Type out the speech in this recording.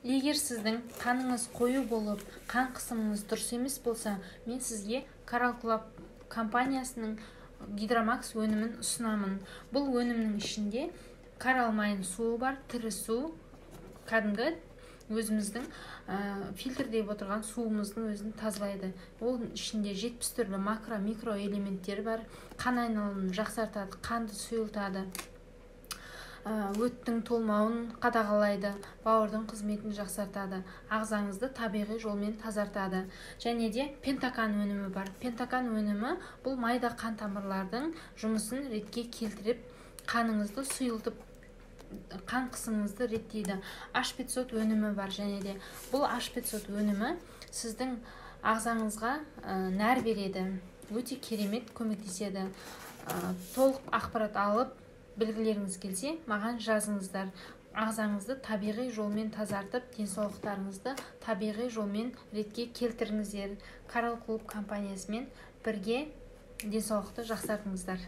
Егер сіздің қаныңыз қою болып, қан қысымыңыз дұрыс емес болса, мен сізге Coral Club компаниясының Гидромакс өнімін ұсынамын. Бұл өнімнің ішінде каралмайн суы бар, тірі су, кәдімгі өзіміздің фильтрдеп отырған суымыздың өзін тазалайды. Ол ішінде 70 түрлі макро, микро элементтері бар. Қан айналымын жақсартады, қанды сұйылтады, өттің толмауын қадағалайды, бауырдың қызметін жақсартады, ағзаңызды табиғи жолмен тазартады. Және де пентакан өнімі бар. Пентакан өнімі бұл майда қан тамырлардың жұмысын ретке келтіріп, қаныңызды сұйылтып, қан қысымыңызды реттейді. H500 өнімі бар. Және де бұл H500 өнімі сіздің ағзаңызға нәр береді, өте керемет көмектеседі. Толық ақпарат алып білгілеріңіз келсе, маған жазыңыздар. Ағзаңызды табиғи жолмен тазартып, денсаулықтарыңызды табиғи жолмен ретке келтіріңіздер. Coral Club компаниясымен бірге денсаулықты жақсартыңыздар.